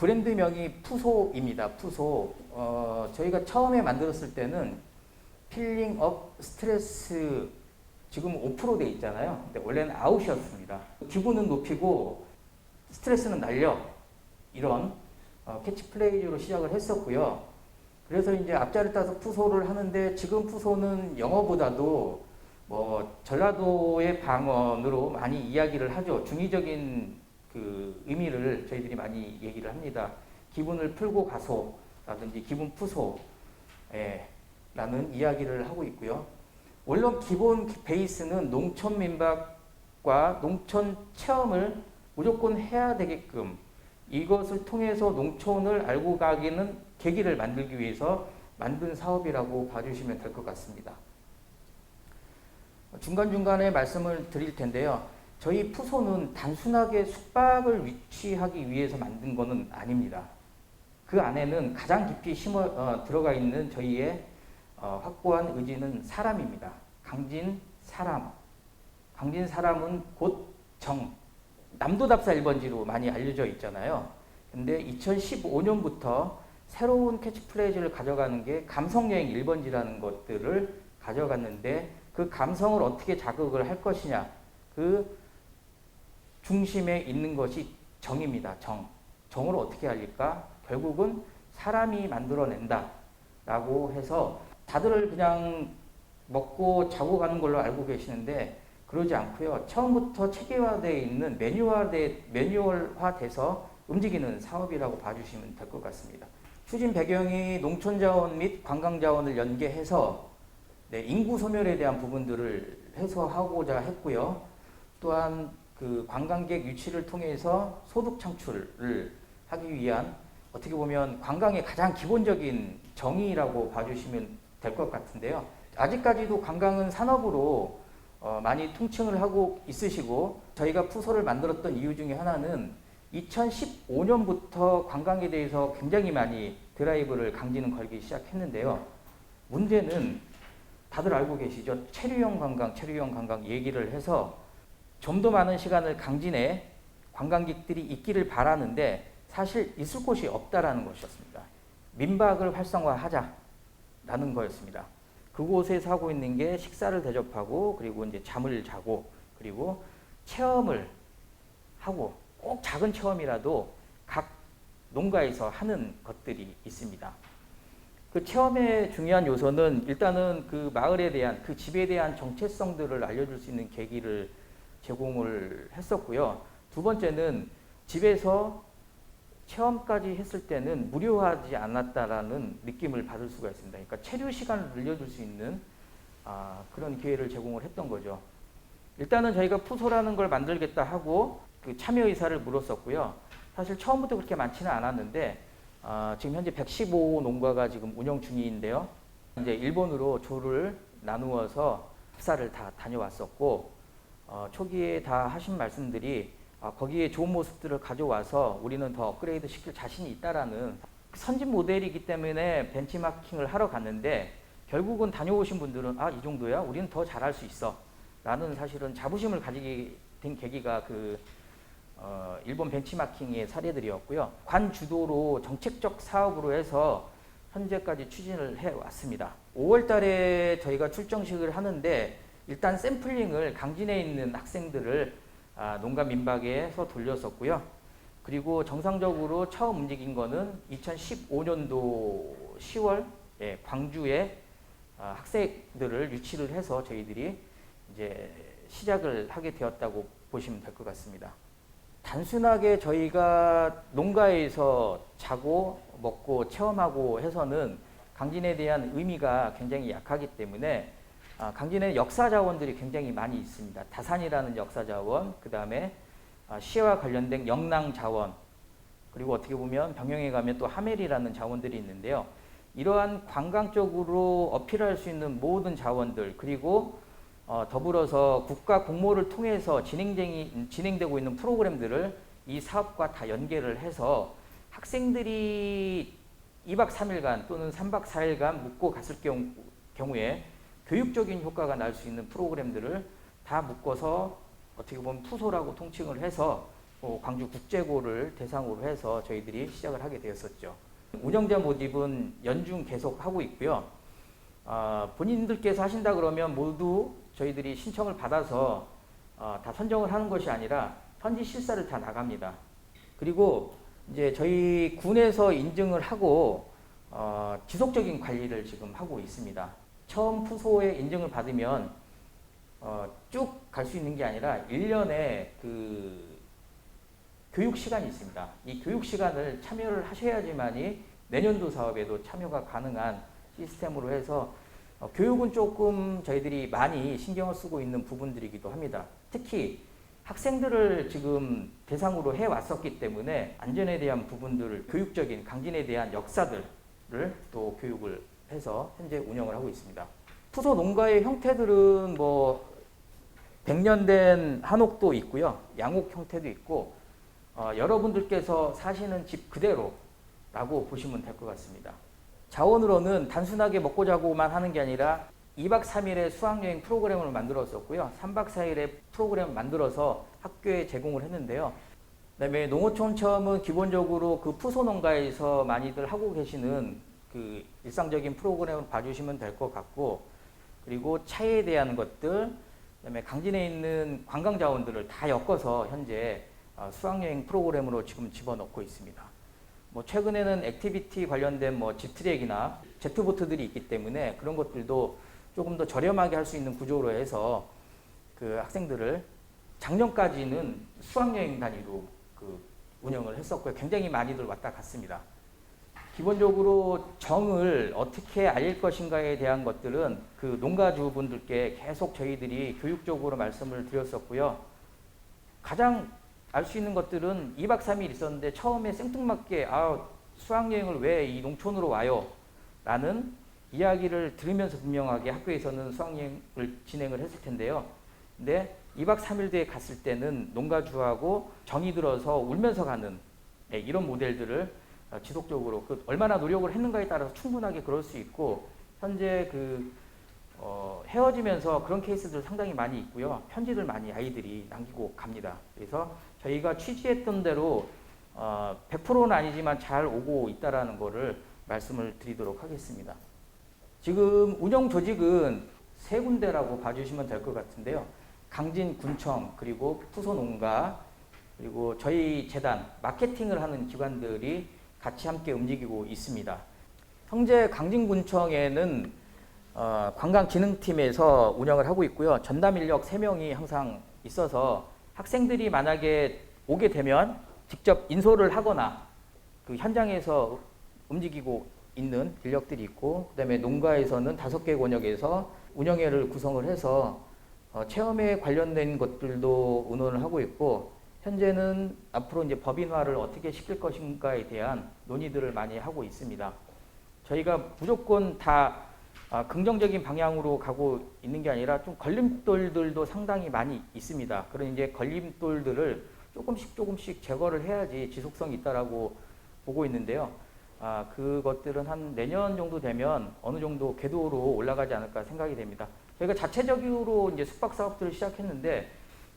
브랜드명이 푸소입니다. 푸소. 저희가 처음에 만들었을 때는 필링 업 스트레스, 지금 5%돼 있잖아요. 근데 원래는 아웃이었습니다. 기분은 높이고 스트레스는 날려, 이런 캐치프레이즈로 시작을 했었고요. 그래서 이제 앞자를 따서 푸소를 하는데, 지금 푸소는 영어보다도 전라도의 방언으로 많이 이야기를 하죠. 중의적인 그 의미를 저희들이 많이 얘기를 합니다. 기분을 풀고 가소라든지 기분 푸소, 라는 이야기를 하고 있고요. 물론 기본 베이스는 농촌 민박과 농촌 체험을 무조건 해야 되게끔, 이것을 통해서 농촌을 알고 가기는 계기를 만들기 위해서 만든 사업이라고 봐주시면 될 것 같습니다. 중간중간에 말씀을 드릴 텐데요. 저희 푸소는 단순하게 숙박을 위치하기 위해서 만든 것은 아닙니다. 그 안에는 가장 깊이 들어가 있는 저희의 확고한 의지는 사람입니다. 강진 사람. 강진 사람은 곧 정. 남도답사 1번지로 많이 알려져 있잖아요. 근데 2015년부터 새로운 캐치프레이즈를 가져가는 게 감성여행 1번지라는 것들을 가져갔는데, 그 감성을 어떻게 자극을 할 것이냐, 그 중심에 있는 것이 정입니다. 정을 어떻게 알릴까? 결국은 사람이 만들어낸다 라고 해서 다들 그냥 먹고 자고 가는 걸로 알고 계시는데, 그러지 않고요. 처음부터 체계화되어 있는 매뉴얼화돼서 움직이는 사업이라고 봐주시면 될 것 같습니다. 추진 배경이 농촌자원 및 관광자원을 연계해서 인구 소멸에 대한 부분들을 해소하고자 했고요. 또한 그 관광객 유치를 통해서 소득 창출을 하기 위한, 어떻게 보면 관광의 가장 기본적인 정의라고 봐주시면 될 것 같은데요. 아직까지도 관광은 산업으로 많이 통칭을 하고 있으시고, 저희가 푸소를 만들었던 이유 중에 하나는 2015년부터 관광에 대해서 굉장히 많이 드라이브를 강진은 걸기 시작했는데요. 문제는 다들 알고 계시죠? 체류형 관광 얘기를 해서 좀 더 많은 시간을 강진에 관광객들이 있기를 바라는데, 사실 있을 곳이 없다라는 것이었습니다. 민박을 활성화하자라는 거였습니다. 그곳에서 하고 있는 게 식사를 대접하고, 그리고 이제 잠을 자고, 그리고 체험을 하고, 꼭 작은 체험이라도 각 농가에서 하는 것들이 있습니다. 그 체험의 중요한 요소는 일단은 그 마을에 대한, 그 집에 대한 정체성들을 알려줄 수 있는 계기를 제공을 했었고요. 두 번째는 집에서 체험까지 했을 때는 무료하지 않았다라는 느낌을 받을 수가 있습니다. 그러니까 체류 시간을 늘려줄 수 있는 그런 기회를 제공을 했던 거죠. 일단은 저희가 푸소라는 걸 만들겠다 하고 그 참여 의사를 물었었고요. 사실 처음부터 그렇게 많지는 않았는데, 지금 현재 115 농가가 지금 운영 중인데요. 이제 일본으로 조를 나누어서 합사를 다 다녀왔었고, 초기에 다 하신 말씀들이 거기에 좋은 모습들을 가져와서 우리는 더 업그레이드 시킬 자신이 있다라는 선진 모델이기 때문에 벤치마킹을 하러 갔는데, 결국은 다녀오신 분들은 이 정도야? 우리는 더 잘할 수 있어 라는 사실은 자부심을 가지게 된 계기가 일본 벤치마킹의 사례들이었고요. 관 주도로 정책적 사업으로 해서 현재까지 추진을 해왔습니다. 5월 달에 저희가 출정식을 하는데, 일단 샘플링을 강진에 있는 학생들을 농가 민박에서 돌렸었고요. 그리고 정상적으로 처음 움직인 거는 2015년도 10월 광주에 학생들을 유치를 해서 저희들이 이제 시작을 하게 되었다고 보시면 될 것 같습니다. 단순하게 저희가 농가에서 자고 먹고 체험하고 해서는 강진에 대한 의미가 굉장히 약하기 때문에, 강진에 역사 자원들이 굉장히 많이 있습니다. 다산이라는 역사 자원, 그 다음에 시와 관련된 영랑 자원, 그리고 어떻게 보면 병영에 가면 또 하멜이라는 자원들이 있는데요. 이러한 관광적으로 어필할 수 있는 모든 자원들, 그리고 더불어서 국가 공모를 통해서 진행되고 있는 프로그램들을 이 사업과 다 연계를 해서 학생들이 2박 3일간 또는 3박 4일간 묵고 갔을 경우에 교육적인 효과가 날 수 있는 프로그램들을 다 묶어서 어떻게 보면 푸소라고 통칭을 해서 광주국제고를 대상으로 해서 저희들이 시작을 하게 되었었죠. 운영자 모집은 연중 계속 하고 있고요. 본인들께서 하신다 그러면 모두 저희들이 신청을 받아서 다 선정을 하는 것이 아니라 현지 실사를 다 나갑니다. 그리고 이제 저희 군에서 인증을 하고 지속적인 관리를 지금 하고 있습니다. 처음 푸소의 인증을 받으면 쭉 갈 수 있는 게 아니라 1년에 그 교육 시간이 있습니다. 이 교육 시간을 참여를 하셔야지만이 내년도 사업에도 참여가 가능한 시스템으로 해서 교육은 조금 저희들이 많이 신경을 쓰고 있는 부분들이기도 합니다. 특히 학생들을 지금 대상으로 해왔었기 때문에 안전에 대한 부분들을 교육적인 강진에 대한 역사들을 또 교육을 해서 현재 운영을 하고 있습니다. 푸소 농가의 형태들은 뭐 100년 된 한옥도 있고요. 양옥 형태도 있고 여러분들께서 사시는 집 그대로라고 보시면 될 것 같습니다. 자원으로는 단순하게 먹고 자고만 하는 게 아니라 2박 3일의 수학여행 프로그램을 만들었었고요. 3박 4일의 프로그램을 만들어서 학교에 제공을 했는데요. 그다음에 농어촌 체험은 기본적으로 그 푸소 농가에서 많이들 하고 계시는 그 일상적인 프로그램을 봐주시면 될 것 같고, 그리고 차에 대한 것들, 그다음에 강진에 있는 관광 자원들을 다 엮어서 현재 수학여행 프로그램으로 지금 집어넣고 있습니다. 뭐 최근에는 액티비티 관련된 뭐 집트랙이나 제트보트들이 있기 때문에 그런 것들도 조금 더 저렴하게 할 수 있는 구조로 해서 그 학생들을 작년까지는 수학여행 단위로 그 운영을 했었고요. 굉장히 많이들 왔다 갔습니다. 기본적으로 정을 어떻게 알릴 것인가에 대한 것들은 그 농가주분들께 계속 저희들이 교육적으로 말씀을 드렸었고요. 가장 알 수 있는 것들은 2박 3일 있었는데 처음에 생뚱맞게 수학여행을 왜 이 농촌으로 와요? 라는 이야기를 들으면서 분명하게 학교에서는 수학여행을 진행을 했을 텐데요. 근데 2박 3일 뒤에 갔을 때는 농가주하고 정이 들어서 울면서 가는 이런 모델들을 지속적으로 얼마나 노력을 했는가에 따라서 충분하게 그럴 수 있고, 현재 헤어지면서 그런 케이스들 상당히 많이 있고요. 편지들 많이 아이들이 남기고 갑니다. 그래서 저희가 취지했던 대로 100%는 아니지만 잘 오고 있다라는 거를 말씀을 드리도록 하겠습니다. 지금 운영 조직은 세 군데라고 봐주시면 될 것 같은데요. 강진군청, 그리고 푸소농가, 그리고 저희 재단, 마케팅을 하는 기관들이 같이 함께 움직이고 있습니다. 현재 강진군청에는 관광진흥팀에서 운영을 하고 있고요. 전담 인력 3명이 항상 있어서 학생들이 만약에 오게 되면 직접 인솔을 하거나 그 현장에서 움직이고 있는 인력들이 있고, 그다음에 농가에서는 5개 권역에서 운영회를 구성을 해서 체험에 관련된 것들도 의논을 하고 있고, 현재는 앞으로 이제 법인화를 어떻게 시킬 것인가에 대한 논의들을 많이 하고 있습니다. 저희가 무조건 다 긍정적인 방향으로 가고 있는 게 아니라 좀 걸림돌들도 상당히 많이 있습니다. 그런 이제 걸림돌들을 조금씩 제거를 해야지 지속성이 있다라고 보고 있는데요. 그것들은 한 내년 정도 되면 어느 정도 궤도로 올라가지 않을까 생각이 됩니다. 저희가 자체적으로 이제 숙박 사업들을 시작했는데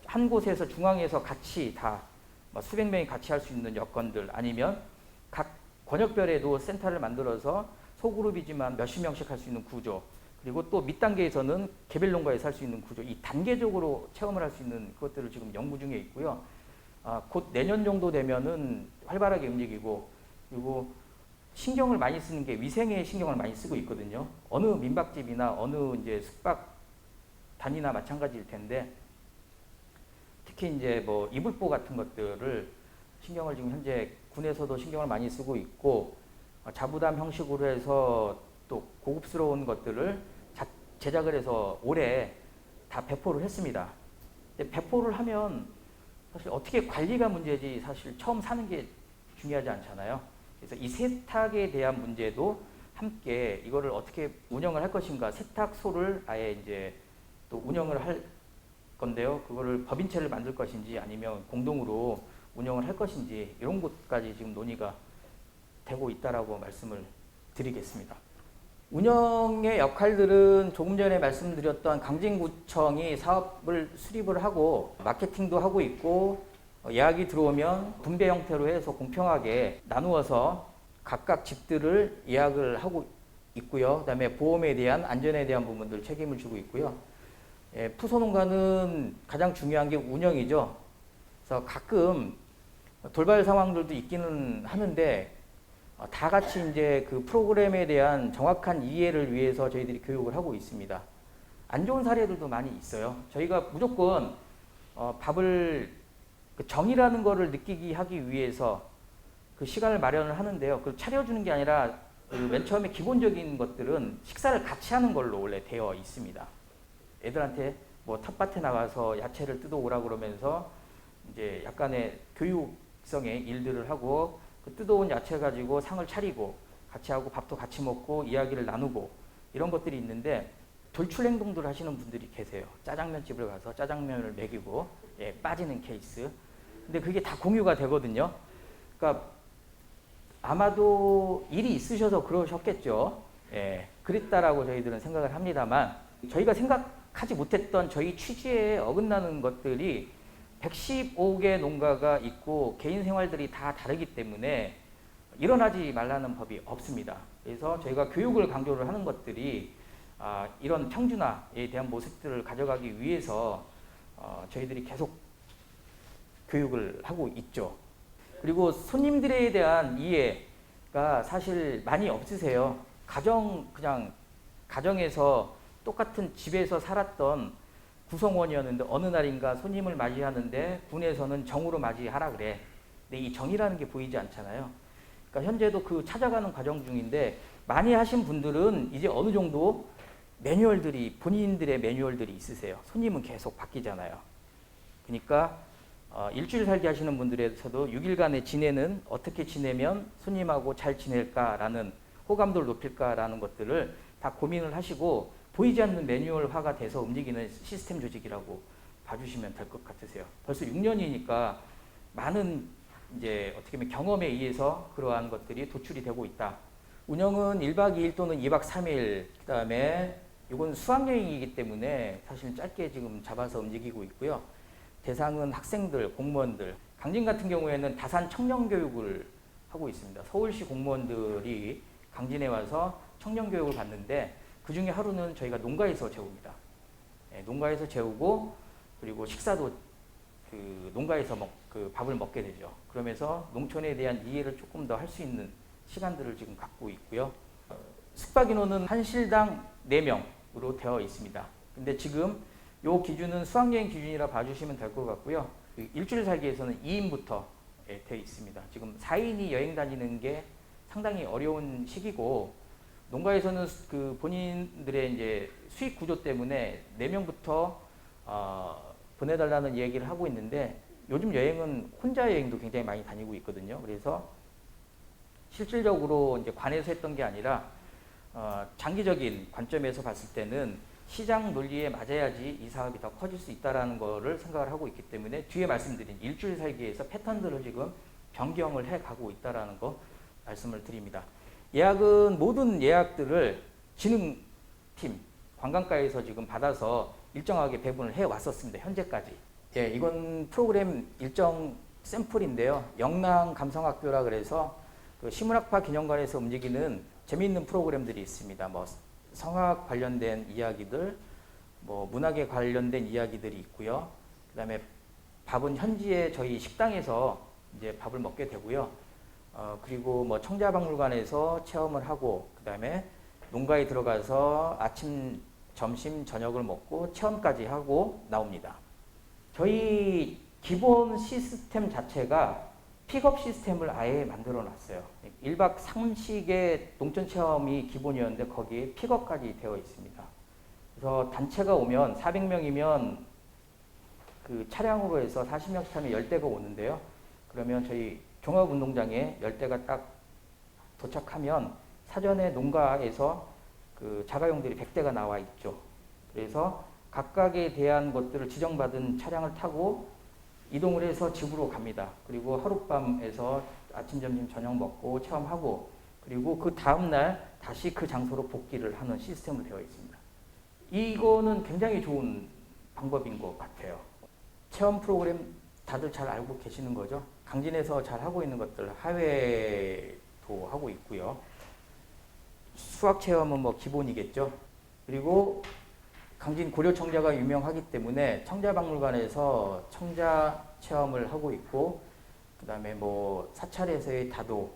한 곳에서 중앙에서 같이 다 수백 명이 같이 할 수 있는 여건들, 아니면 각 권역별에도 센터를 만들어서 소그룹이지만 몇십 명씩 할 수 있는 구조, 그리고 또 밑단계에서는 개별 농가에서 할 수 있는 구조, 이 단계적으로 체험을 할 수 있는 것들을 지금 연구 중에 있고요. 곧 내년 정도 되면은 활발하게 움직이고, 그리고 신경을 많이 쓰는 게 위생에 신경을 많이 쓰고 있거든요. 어느 민박집이나 어느 이제 숙박 단위나 마찬가지일 텐데, 특히 이제 뭐 이불보 같은 것들을 신경을 지금 현재 군에서도 신경을 많이 쓰고 있고, 자부담 형식으로 해서 또 고급스러운 것들을 제작을 해서 올해 다 배포를 했습니다. 근데 배포를 하면 사실 어떻게 관리가 문제지 사실 처음 사는 게 중요하지 않잖아요. 그래서 이 세탁에 대한 문제도 함께 이거를 어떻게 운영을 할 것인가, 세탁소를 아예 이제 또 운영을 할 건데요. 그거를 법인체를 만들 것인지 아니면 공동으로 운영을 할 것인지 이런 것까지 지금 논의가 되고 있다라고 말씀을 드리겠습니다. 운영의 역할들은 조금 전에 말씀드렸던 강진구청이 사업을 수립을 하고 마케팅도 하고 있고, 예약이 들어오면 분배 형태로 해서 공평하게 나누어서 각각 집들을 예약을 하고 있고요. 그다음에 보험에 대한 안전에 대한 부분들 책임을 지고 있고요. 푸소농가는 가장 중요한 게 운영이죠. 그래서 가끔 돌발 상황들도 있기는 하는데 다 같이 이제 그 프로그램에 대한 정확한 이해를 위해서 저희들이 교육을 하고 있습니다. 안 좋은 사례들도 많이 있어요. 저희가 무조건 밥을 그 정이라는 거를 느끼게 하기 위해서 그 시간을 마련을 하는데요. 그걸 차려주는 게 아니라 그 맨 처음에 기본적인 것들은 식사를 같이 하는 걸로 원래 되어 있습니다. 애들한테 뭐 텃밭에 나가서 야채를 뜯어오라 그러면서 이제 약간의 교육성의 일들을 하고 그 뜯어온 야채 가지고 상을 차리고 같이 하고 밥도 같이 먹고 이야기를 나누고 이런 것들이 있는데 돌출 행동들 하시는 분들이 계세요. 짜장면집을 가서 짜장면을 먹이고 빠지는 케이스. 근데 그게 다 공유가 되거든요. 그러니까 아마도 일이 있으셔서 그러셨겠죠. 그랬다라고 저희들은 생각을 합니다만 저희가 생각하지 못했던 저희 취지에 어긋나는 것들이 115개 농가가 있고 개인 생활들이 다 다르기 때문에 일어나지 말라는 법이 없습니다. 그래서 저희가 교육을 강조를 하는 것들이 이런 평준화에 대한 모습들을 가져가기 위해서 저희들이 계속 교육을 하고 있죠. 그리고 손님들에 대한 이해가 사실 많이 없으세요. 그냥 가정에서 똑같은 집에서 살았던 구성원이었는데 어느 날인가 손님을 맞이하는데 군에서는 정으로 맞이하라 그래. 근데 이 정이라는 게 보이지 않잖아요. 그러니까 현재도 그 찾아가는 과정 중인데 많이 하신 분들은 이제 어느 정도 매뉴얼들이 본인들의 매뉴얼들이 있으세요. 손님은 계속 바뀌잖아요. 그러니까 일주일 살기 하시는 분들에서도 6일간의 지내는 어떻게 지내면 손님하고 잘 지낼까라는 호감도를 높일까라는 것들을 다 고민을 하시고 보이지 않는 매뉴얼화가 돼서 움직이는 시스템 조직이라고 봐주시면 될 것 같으세요. 벌써 6년이니까 많은 이제 어떻게 보면 경험에 의해서 그러한 것들이 도출이 되고 있다. 운영은 1박 2일 또는 2박 3일, 그 다음에 이건 수학여행이기 때문에 사실 짧게 지금 잡아서 움직이고 있고요. 대상은 학생들, 공무원들. 강진 같은 경우에는 다산 청년교육을 하고 있습니다. 서울시 공무원들이 강진에 와서 청년교육을 받는데 그 중에 하루는 저희가 농가에서 재웁니다. 농가에서 재우고 그리고 식사도 그 농가에서 그 밥을 먹게 되죠. 그러면서 농촌에 대한 이해를 조금 더 할 수 있는 시간들을 지금 갖고 있고요. 숙박 인원은 한 실당 4명으로 되어 있습니다. 근데 지금 요 기준은 수학여행 기준이라 봐주시면 될 것 같고요. 일주일 살기에서는 2인부터 되어 있습니다. 지금 4인이 여행 다니는 게 상당히 어려운 시기고 농가에서는 그 본인들의 이제 수익 구조 때문에 4명부터 보내달라는 얘기를 하고 있는데 요즘 여행은 혼자 여행도 굉장히 많이 다니고 있거든요. 그래서 실질적으로 이제 관에서 했던 게 아니라 장기적인 관점에서 봤을 때는 시장 논리에 맞아야지 이 사업이 더 커질 수 있다는 거를 생각을 하고 있기 때문에 뒤에 말씀드린 일주일 살기에서 패턴들을 지금 변경을 해가고 있다는 거 말씀을 드립니다. 예약은 모든 예약들을 진흥팀, 관광가에서 지금 받아서 일정하게 배분을 해왔었습니다. 현재까지. 이건 프로그램 일정 샘플인데요. 영랑감성학교라 그래서 그 시문학파 기념관에서 움직이는 재미있는 프로그램들이 있습니다. 뭐 성악 관련된 이야기들, 뭐 문학에 관련된 이야기들이 있고요. 그다음에 밥은 현지에 저희 식당에서 이제 밥을 먹게 되고요. 그리고 뭐 청자박물관에서 체험을 하고 그다음에 농가에 들어가서 아침, 점심, 저녁을 먹고 체험까지 하고 나옵니다. 저희 기본 시스템 자체가 픽업 시스템을 아예 만들어 놨어요. 1박 3식의 농촌 체험이 기본이었는데 거기에 픽업까지 되어 있습니다. 그래서 단체가 오면 400명이면 그 차량으로 해서 40명씩 타면 10대가 오는데요. 그러면 저희 종합운동장에 10대가 딱 도착하면 사전에 농가에서 그 자가용들이 100대가 나와 있죠. 그래서 각각에 대한 것들을 지정받은 차량을 타고 이동을 해서 집으로 갑니다. 그리고 하룻밤에서 아침, 점심, 저녁 먹고 체험하고 그리고 그 다음날 다시 그 장소로 복귀를 하는 시스템으로 되어 있습니다. 이거는 굉장히 좋은 방법인 것 같아요. 체험 프로그램 다들 잘 알고 계시는 거죠. 강진에서 잘 하고 있는 것들 하회도 하고 있고요. 수학 체험은 뭐 기본이겠죠. 그리고 강진 고려청자가 유명하기 때문에 청자박물관에서 청자 체험을 하고 있고, 그 다음에 뭐 사찰에서의 다도,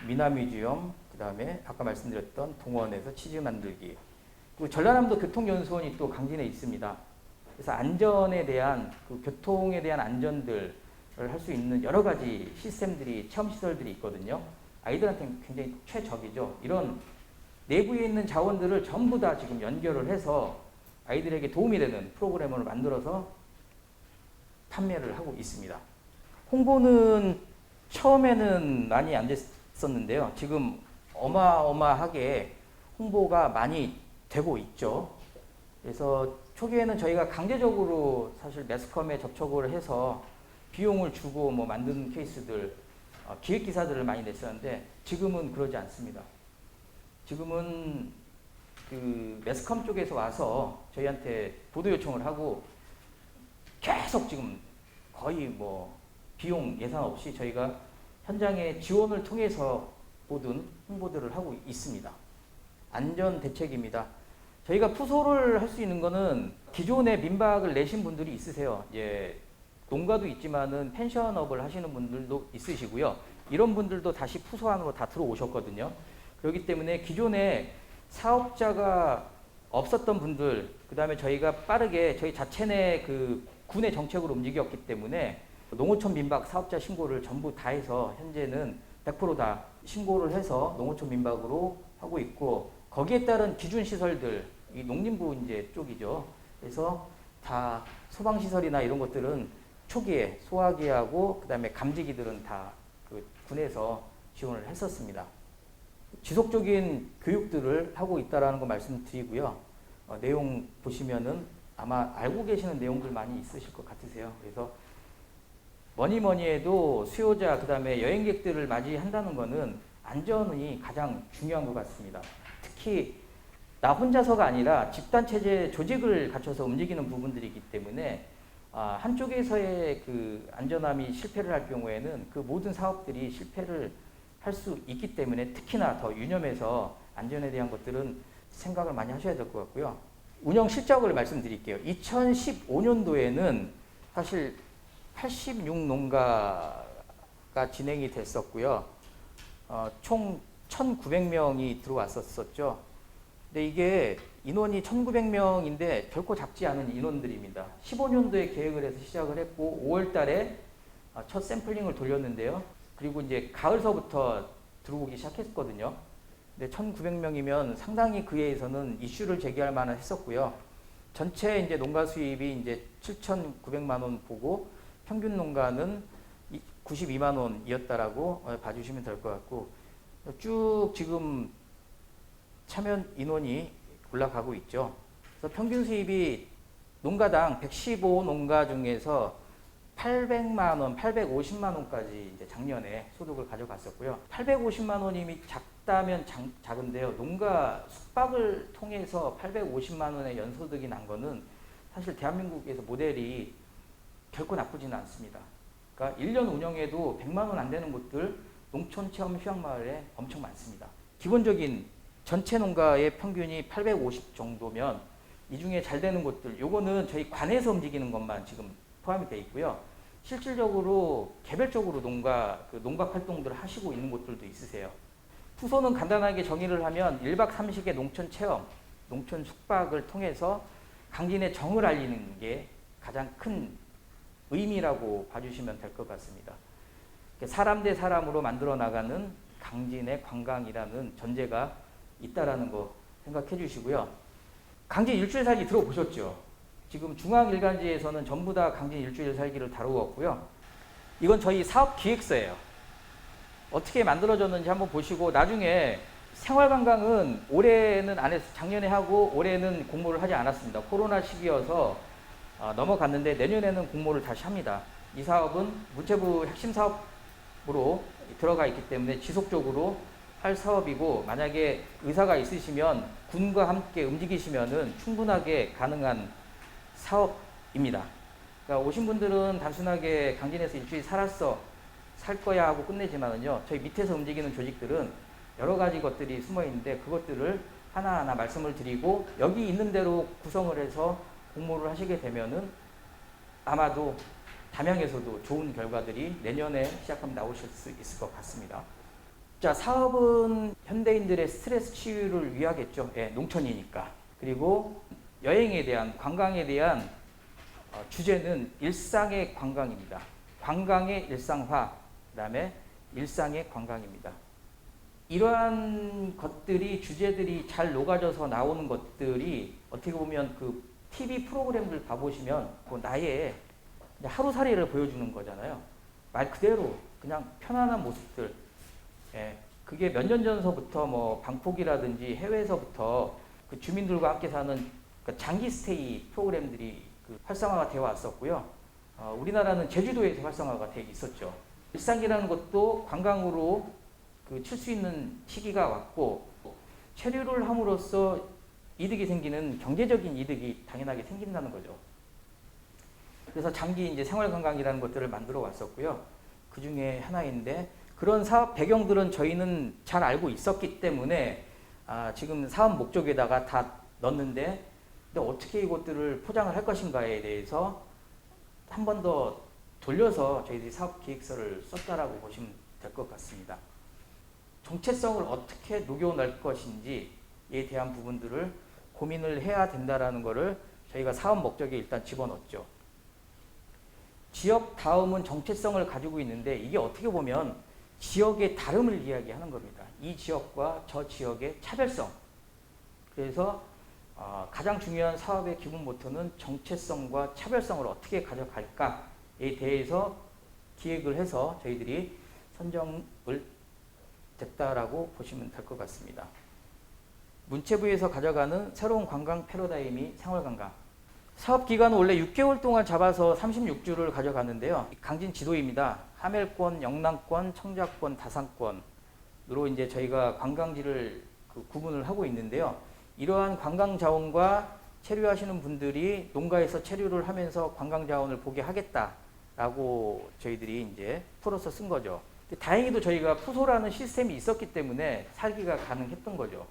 미나뮤지엄, 그 다음에 아까 말씀드렸던 동원에서 치즈 만들기, 그리고 전라남도 교통연수원이 또 강진에 있습니다. 그래서 안전에 대한 그 교통에 대한 안전들을 할 수 있는 여러 가지 시스템들이, 체험 시설들이 있거든요. 아이들한테는 굉장히 최적이죠. 이런 내부에 있는 자원들을 전부 다 지금 연결을 해서 아이들에게 도움이 되는 프로그램을 만들어서 판매를 하고 있습니다. 홍보는 처음에는 많이 안 됐었는데요. 지금 어마어마하게 홍보가 많이 되고 있죠. 그래서 초기에는 저희가 강제적으로 사실 매스컴에 접촉을 해서 비용을 주고 뭐 만든 케이스들, 기획 기사들을 많이 냈었는데 지금은 그러지 않습니다. 지금은 그 매스컴 쪽에서 와서 저희한테 보도 요청을 하고 계속 지금 거의 뭐 비용 예산 없이 저희가 현장의 지원을 통해서 모든 홍보들을 하고 있습니다. 안전 대책입니다. 저희가 푸소를 할 수 있는 거는 기존에 민박을 내신 분들이 있으세요. 예, 농가도 있지만은 펜션업을 하시는 분들도 있으시고요. 이런 분들도 다시 푸소 안으로 다 들어오셨거든요. 그렇기 때문에 기존에 사업자가 없었던 분들, 그 다음에 저희가 빠르게 저희 자체 내 그 군의 정책으로 움직였기 때문에 농어촌 민박 사업자 신고를 전부 다 해서 현재는 100% 다 신고를 해서 농어촌 민박으로 하고 있고, 거기에 따른 기준 시설들, 이 농림부 이제 쪽이죠. 그래서 다 소방시설이나 이런 것들은 초기에 소화기하고 그 다음에 감지기들은 다 그 군에서 지원을 했었습니다. 지속적인 교육들을 하고 있다라는 거 말씀드리고요. 내용 보시면은 아마 알고 계시는 내용들 많이 있으실 것 같으세요. 그래서 뭐니 해도 수요자, 그 다음에 여행객들을 맞이한다는 거는 안전이 가장 중요한 것 같습니다. 특히 나 혼자서가 아니라 집단체제 조직을 갖춰서 움직이는 부분들이기 때문에 한쪽에서의 그 안전함이 실패를 할 경우에는 그 모든 사업들이 실패를 할 수 있기 때문에 특히나 더 유념해서 안전에 대한 것들은 생각을 많이 하셔야 될 것 같고요. 운영 실적을 말씀드릴게요. 2015년도에는 사실 86농가가 진행이 됐었고요. 총 1,900명이 들어왔었죠. 근데 이게 인원이 1,900명인데 결코 작지 않은 인원들입니다. 15년도에 계획을 해서 시작을 했고 5월 달에 첫 샘플링을 돌렸는데요. 그리고 이제 가을서부터 들어오기 시작했거든요. 근데 1,900명이면 상당히 그에 의해서는 이슈를 제기할 만한 했었고요. 전체 이제 농가 수입이 이제 7,900만 원 보고 평균 농가는 92만 원이었다라고 봐주시면 될 것 같고, 쭉 지금 참여 인원이 올라가고 있죠. 그래서 평균 수입이 농가당 115농가 중에서 800만 원, 850만 원까지 이제 작년에 소득을 가져갔었고요. 850만 원이 작다면 작은데요. 농가 숙박을 통해서 850만 원의 연소득이 난 거는 사실 대한민국에서 모델이 결코 나쁘지는 않습니다. 그러니까 1년 운영에도 100만 원 안 되는 곳들 농촌 체험 휴양마을에 엄청 많습니다. 기본적인 전체 농가의 평균이 850 정도면 이 중에 잘 되는 곳들, 요거는 저희 관에서 움직이는 것만 지금 포함이 되어 있고요. 실질적으로 개별적으로 농박 활동들을 하시고 있는 곳들도 있으세요. 푸소는 간단하게 정의를 하면 1박 3식의 농촌 체험, 농촌 숙박을 통해서 강진의 정을 알리는 게 가장 큰 의미라고 봐주시면 될 것 같습니다. 사람 대 사람으로 만들어 나가는 강진의 관광이라는 전제가 있다라는 거 생각해 주시고요. 강진 일주일 살기 들어보셨죠? 지금 중앙일간지에서는 전부 다 강진 일주일 살기를 다루었고요. 이건 저희 사업 기획서예요. 어떻게 만들어졌는지 한번 보시고 나중에 생활관광은 올해는 안 해서 작년에 하고 올해는 공모를 하지 않았습니다. 코로나 시기여서 넘어갔는데 내년에는 공모를 다시 합니다. 이 사업은 문체부 핵심 사업으로 들어가 있기 때문에 지속적으로 할 사업이고, 만약에 의사가 있으시면 군과 함께 움직이시면은 충분하게 가능한 사업입니다. 그러니까 오신 분들은 단순하게 강진에서 일주일 살았어, 살 거야 하고 끝내지만은요, 저희 밑에서 움직이는 조직들은 여러 가지 것들이 숨어 있는데 그것들을 하나하나 말씀을 드리고 여기 있는 대로 구성을 해서 공모를 하시게 되면은 아마도 담양에서도 좋은 결과들이 내년에 시작하면 나오실 수 있을 것 같습니다. 자, 사업은 현대인들의 스트레스 치유를 위하겠죠. 예, 농촌이니까. 그리고 여행에 대한, 관광에 대한 주제는 일상의 관광입니다. 관광의 일상화, 그 다음에 일상의 관광입니다. 이러한 것들이, 주제들이 잘 녹아져서 나오는 것들이 어떻게 보면 그 TV 프로그램들 봐보시면 그 나의 하루살이를 보여주는 거잖아요. 말 그대로 그냥 편안한 모습들. 예, 그게 몇 년 전서부터 뭐 방콕이라든지 해외에서부터 그 주민들과 함께 사는 그 장기 스테이 프로그램들이 그 활성화가 되어 왔었고요. 우리나라는 제주도에서 활성화가 되어 있었죠. 일상이라는 것도 관광으로 그 칠 수 있는 시기가 왔고, 체류를 함으로써 이득이 생기는 경제적인 이득이 당연하게 생긴다는 거죠. 그래서 장기 이제 생활관광이라는 것들을 만들어 왔었고요. 그 중에 하나인데, 그런 사업 배경들은 저희는 잘 알고 있었기 때문에 지금 사업 목적에다가 다 넣었는데, 근데 어떻게 이것들을 포장을 할 것인가에 대해서 한 번 더 돌려서 저희들이 사업 계획서를 썼다라고 보시면 될 것 같습니다. 정체성을 어떻게 녹여낼 것인지에 대한 부분들을 고민을 해야 된다라는 것을 저희가 사업 목적에 일단 집어넣었죠. 지역 다음은 정체성을 가지고 있는데, 이게 어떻게 보면 지역의 다름을 이야기하는 겁니다. 이 지역과 저 지역의 차별성. 그래서 가장 중요한 사업의 기본 모토는 정체성과 차별성을 어떻게 가져갈까에 대해서 기획을 해서 저희들이 선정을 됐다라고 보시면 될 것 같습니다. 문체부에서 가져가는 새로운 관광 패러다임이 생활관광. 사업 기간은 원래 6개월 동안 잡아서 36주를 가져갔는데요. 강진 지도입니다. 하멜권, 영남권, 청자권, 다산권으로 이제 저희가 관광지를 구분을 하고 있는데요. 이러한 관광 자원과 체류하시는 분들이 농가에서 체류를 하면서 관광 자원을 보게 하겠다라고 저희들이 이제 풀어서 쓴 거죠. 다행히도 저희가 푸소라는 시스템이 있었기 때문에 살기가 가능했던 거죠.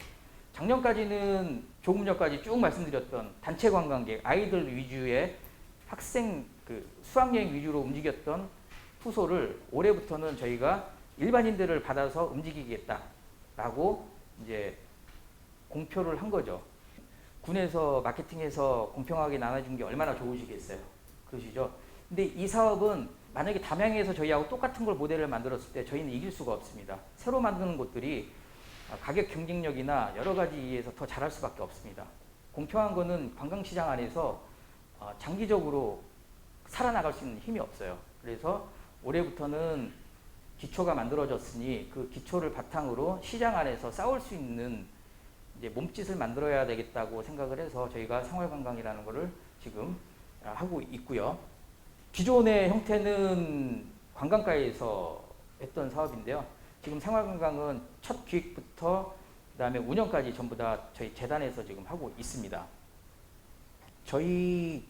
작년까지는 조금 전까지 쭉 말씀드렸던 단체 관광객, 아이들 위주의 학생 수학여행 위주로 움직였던 푸소를 올해부터는 저희가 일반인들을 받아서 움직이겠다라고 이제 공표를 한 거죠. 군에서 마케팅해서 공평하게 나눠준 게 얼마나 좋으시겠어요. 그러시죠? 근데 이 사업은 만약에 담양에서 저희하고 똑같은 걸 모델을 만들었을 때 저희는 이길 수가 없습니다. 새로 만드는 곳들이 가격 경쟁력이나 여러 가지 이유에서 더 잘할 수밖에 없습니다. 공평한 거는 관광시장 안에서 장기적으로 살아나갈 수 있는 힘이 없어요. 그래서 올해부터는 기초가 만들어졌으니 그 기초를 바탕으로 시장 안에서 싸울 수 있는 이제 몸짓을 만들어야 되겠다고 생각을 해서 저희가 생활관광이라는 거를 지금 하고 있고요. 기존의 형태는 관광가에서 했던 사업인데요. 지금 생활관광은 첫 기획부터 그다음에 운영까지 전부 다 저희 재단에서 지금 하고 있습니다. 저희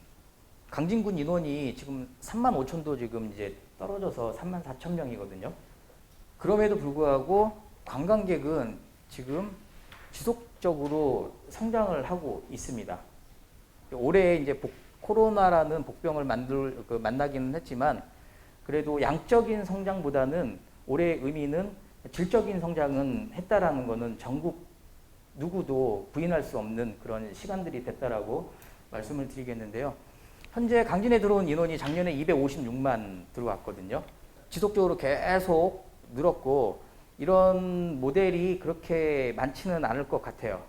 강진군 인원이 지금 35,000도 지금 이제 떨어져서 34,000명이거든요. 그럼에도 불구하고 관광객은 지금 지속적으로 성장을 하고 있습니다. 올해 이제 코로나라는 복병을 만나기는 했지만 그래도 양적인 성장보다는 올해의 의미는 질적인 성장은 했다라는 것은 전국 누구도 부인할 수 없는 그런 시간들이 됐다라고 말씀을 드리겠는데요. 현재 강진에 들어온 인원이 작년에 256만 들어왔거든요. 지속적으로 계속 늘었고 이런 모델이 그렇게 많지는 않을 것 같아요.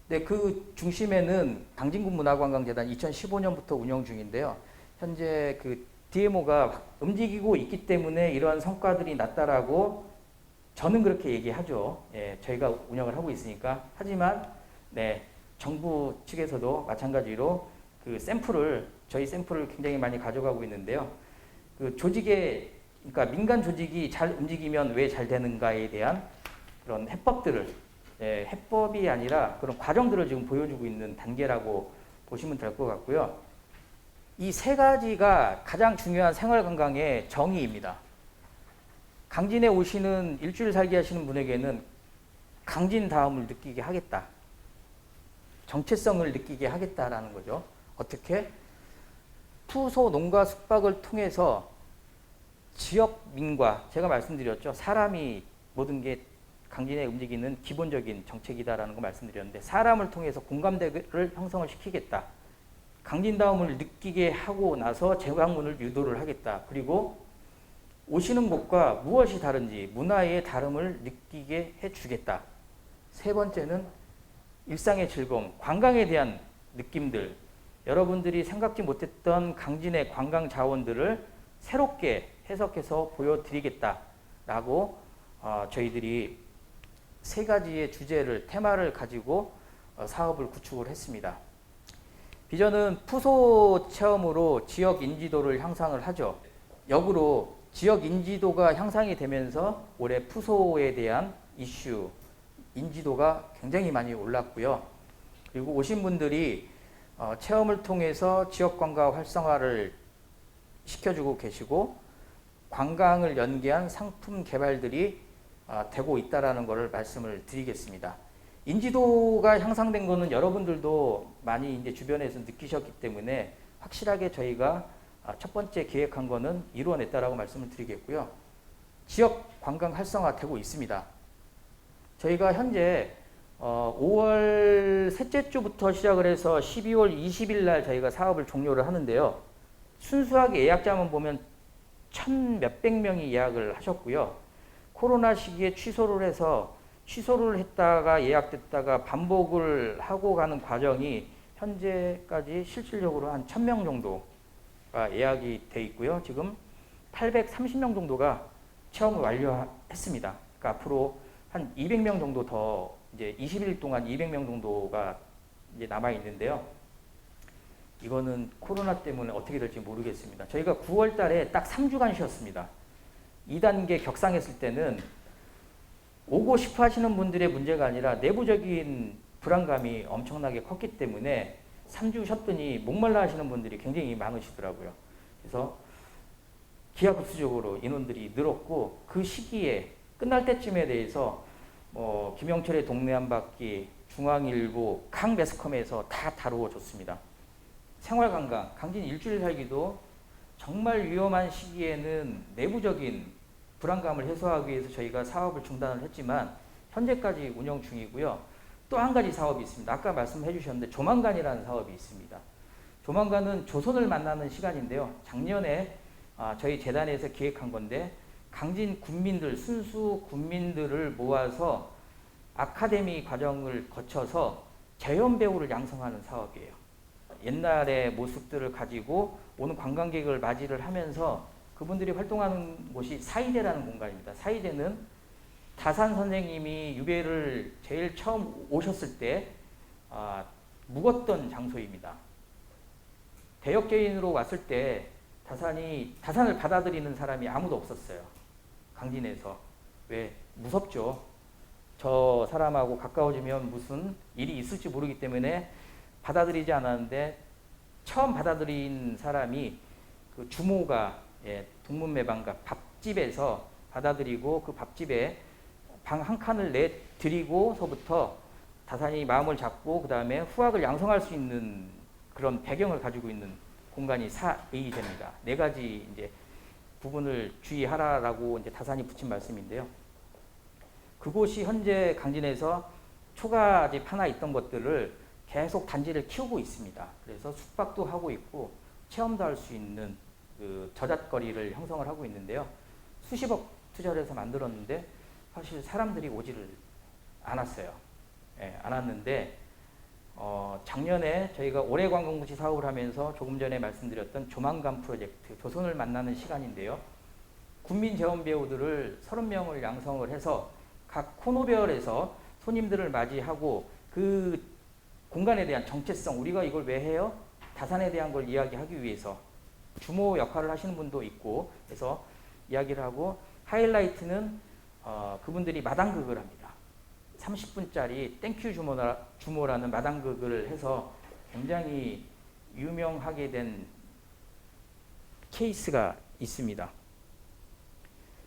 근데 그 중심에는 강진군 문화관광재단 2015년부터 운영 중인데요. 현재 그 DMO가 움직이고 있기 때문에 이러한 성과들이 났다라고 저는 그렇게 얘기하죠. 예, 저희가 운영을 하고 있으니까. 하지만 네, 정부 측에서도 마찬가지로 그 저희 샘플을 굉장히 많이 가져가고 있는데요. 그 조직의, 그러니까 민간 조직이 잘 움직이면 왜 잘 되는가에 대한 그런 해법들을, 예, 해법이 아니라 그런 과정들을 지금 보여주고 있는 단계라고 보시면 될 것 같고요. 이 세 가지가 가장 중요한 생활 건강의 정의입니다. 강진에 오시는 일주일 살기 하시는 분에게는 강진 다음을 느끼게 하겠다. 정체성을 느끼게 하겠다라는 거죠. 어떻게? 푸소 농가 숙박을 통해서 지역민과, 제가 말씀드렸죠. 사람이 모든 게 강진에 움직이는 기본적인 정책이다라는 거 말씀드렸는데, 사람을 통해서 공감대를 형성을 시키겠다. 강진다움을 느끼게 하고 나서 재방문을 유도를 하겠다. 그리고 오시는 곳과 무엇이 다른지 문화의 다름을 느끼게 해주겠다. 세 번째는 일상의 즐거움, 관광에 대한 느낌들, 여러분들이 생각지 못했던 강진의 관광 자원들을 새롭게 해석해서 보여드리겠다라고 저희들이 세 가지의 주제를, 테마를 가지고 사업을 구축을 했습니다. 비전은 푸소 체험으로 지역 인지도를 향상을 하죠. 역으로 지역 인지도가 향상이 되면서 올해 푸소에 대한 이슈, 인지도가 굉장히 많이 올랐고요. 그리고 오신 분들이 체험을 통해서 지역 관광 활성화를 시켜주고 계시고, 관광을 연계한 상품 개발들이 되고 있다라는 것을 말씀을 드리겠습니다. 인지도가 향상된 거는 여러분들도 많이 이제 주변에서 느끼셨기 때문에 확실하게 저희가 첫 번째 계획한 거는 이루어냈다라고 말씀을 드리겠고요. 지역 관광 활성화 되고 있습니다. 저희가 현재 5월 셋째 주부터 시작을 해서 12월 20일 날 저희가 사업을 종료를 하는데요. 순수하게 예약자만 보면 1,000몇백 명이 예약을 하셨고요. 코로나 시기에 취소를 했다가 예약됐다가 반복을 하고 가는 과정이 현재까지 실질적으로 한 1,000명 정도가 예약이 돼 있고요. 지금 830명 정도가 체험을 완료했습니다. 그러니까 앞으로 한 200명 정도 더, 이제 20일 동안 200명 정도가 이제 남아 있는데요. 이거는 코로나 때문에 어떻게 될지 모르겠습니다. 저희가 9월 달에 딱 3주간 쉬었습니다. 2단계 격상했을 때는 오고 싶어 하시는 분들의 문제가 아니라 내부적인 불안감이 엄청나게 컸기 때문에 3주 쉬었더니 목말라 하시는 분들이 굉장히 많으시더라고요. 그래서 기하급수적으로 인원들이 늘었고, 그 시기에 끝날 때쯤에 대해서 김영철의 동네 한 바퀴, 중앙일보, 각 매스컴에서 다 다루어졌습니다. 생활관광, 강진 일주일 살기도 정말 위험한 시기에는 내부적인 불안감을 해소하기 위해서 저희가 사업을 중단을 했지만 현재까지 운영 중이고요. 또 한 가지 사업이 있습니다. 아까 말씀해 주셨는데 조만간이라는 사업이 있습니다. 조만간은 조선을 만나는 시간인데요. 작년에 저희 재단에서 기획한 건데, 강진 군민들, 순수 군민들을 모아서 아카데미 과정을 거쳐서 재연 배우를 양성하는 사업이에요. 옛날의 모습들을 가지고 오는 관광객을 맞이를 하면서 그분들이 활동하는 곳이 사이제라는 공간입니다. 사이제는 다산 선생님이 유배를 제일 처음 오셨을 때 묵었던 장소입니다. 대역죄인으로 왔을 때 다산을 받아들이는 사람이 아무도 없었어요. 강진에서. 왜? 무섭죠. 저 사람하고 가까워지면 무슨 일이 있을지 모르기 때문에 받아들이지 않았는데, 처음 받아들인 사람이 그 주모가 동문매방가 밥집에서 받아들이고, 그 밥집에 방 한 칸을 내드리고서부터 다산이 마음을 잡고 그 다음에 후학을 양성할 수 있는 그런 배경을 가지고 있는 공간이 사의됩니다. 네 가지 이제 부분을 주의하라라고 이제 다산이 붙인 말씀인데요. 그곳이 현재 강진에서 초가집 하나 있던 것들을 계속 단지를 키우고 있습니다. 그래서 숙박도 하고 있고 체험도 할 수 있는 그 저잣거리를 형성을 하고 있는데요. 수십억 투자를 해서 만들었는데 사실 사람들이 오지를 않았어요. 안 왔는데 작년에 저희가 올해관광부시 사업을 하면서 조금 전에 말씀드렸던 조만간 프로젝트, 조선을 만나는 시간인데요. 군민 재원 배우들을 30명을 양성을 해서 각 코너별에서 손님들을 맞이하고 그 공간에 대한 정체성, 우리가 이걸 왜 해요? 다산에 대한 걸 이야기하기 위해서 주모 역할을 하시는 분도 있고 해서 이야기를 하고, 하이라이트는 그분들이 마당극을 합니다. 30분짜리 땡큐 주모라는 마당극을 해서 굉장히 유명하게 된 케이스가 있습니다.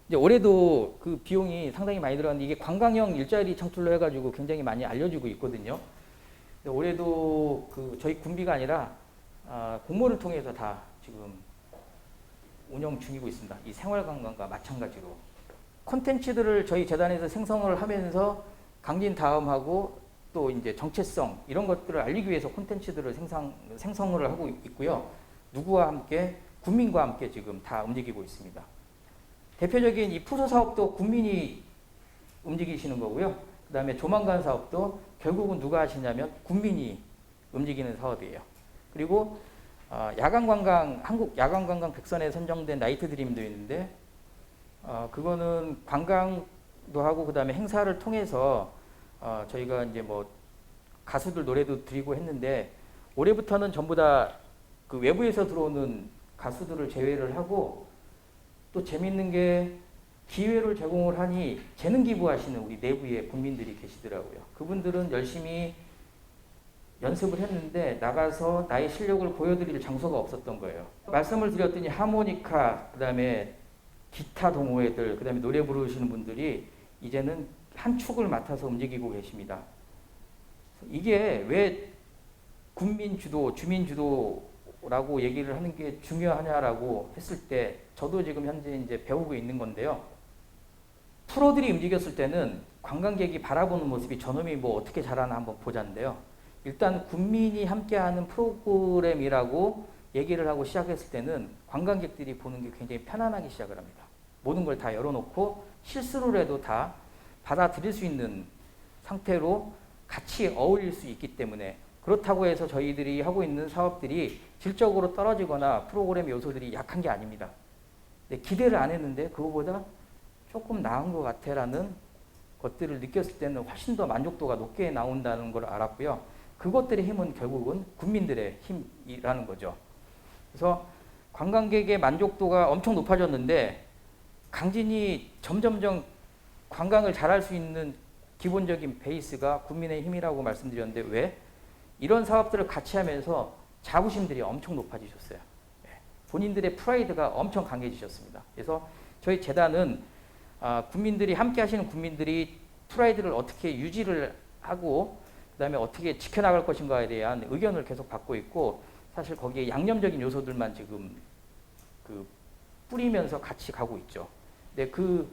이제 올해도 그 비용이 상당히 많이 들었는데 이게 관광형 일자리 창출로 해가지고 굉장히 많이 알려지고 있거든요. 근데 올해도 그 저희 군비가 아니라 공모를 통해서 다 지금 운영 중이고 있습니다. 이 생활관광과 마찬가지로 콘텐츠들을 저희 재단에서 생성을 하면서 강진 다음하고 또 이제 정체성 이런 것들을 알리기 위해서 콘텐츠들을 생성을 하고 있고요. 누구와 함께 국민과 함께 지금 다 움직이고 있습니다. 대표적인 이 푸소 사업도 국민이 움직이시는 거고요. 그 다음에 조만간 사업도 결국은 누가 하시냐면 국민이 움직이는 사업이에요. 그리고 야간관광, 한국 야간관광 백선에 선정된 나이트 드림도 있는데 그거는 관광도 하고 그 다음에 행사를 통해서 저희가 이제 뭐 가수들 노래도 드리고 했는데 올해부터는 전부 다 그 외부에서 들어오는 가수들을 제외를 하고 또 재밌는 게 기회를 제공을 하니 재능 기부하시는 우리 내부의 국민들이 계시더라고요. 그분들은 열심히 연습을 했는데 나가서 나의 실력을 보여드릴 장소가 없었던 거예요. 말씀을 드렸더니 하모니카, 그 다음에 기타 동호회들, 그 다음에 노래 부르시는 분들이 이제는 한 축을 맡아서 움직이고 계십니다. 이게 왜 국민 주도, 주민 주도라고 얘기를 하는 게 중요하냐라고 했을 때 저도 지금 현재 이제 배우고 있는 건데요. 프로들이 움직였을 때는 관광객이 바라보는 모습이 저놈이 뭐 어떻게 잘하나 한번 보자인데요. 일단 국민이 함께하는 프로그램이라고 얘기를 하고 시작했을 때는 관광객들이 보는 게 굉장히 편안하게 시작을 합니다. 모든 걸 다 열어놓고 실수를 해도 다 받아들일 수 있는 상태로 같이 어울릴 수 있기 때문에 그렇다고 해서 저희들이 하고 있는 사업들이 질적으로 떨어지거나 프로그램 요소들이 약한 게 아닙니다. 근데 기대를 안 했는데 그거보다 조금 나은 것 같아라는 것들을 느꼈을 때는 훨씬 더 만족도가 높게 나온다는 걸 알았고요. 그것들의 힘은 결국은 국민들의 힘이라는 거죠. 그래서 관광객의 만족도가 엄청 높아졌는데 강진이 점점점 관광을 잘할 수 있는 기본적인 베이스가 국민의 힘이라고 말씀드렸는데 왜? 이런 사업들을 같이 하면서 자부심들이 엄청 높아지셨어요. 본인들의 프라이드가 엄청 강해지셨습니다. 그래서 저희 재단은 국민들이 함께 하시는 국민들이 프라이드를 어떻게 유지를 하고 그다음에 어떻게 지켜나갈 것인가에 대한 의견을 계속 받고 있고 사실 거기에 양념적인 요소들만 지금 그 뿌리면서 같이 가고 있죠. 근데 그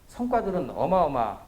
성과들은 어마어마합니다.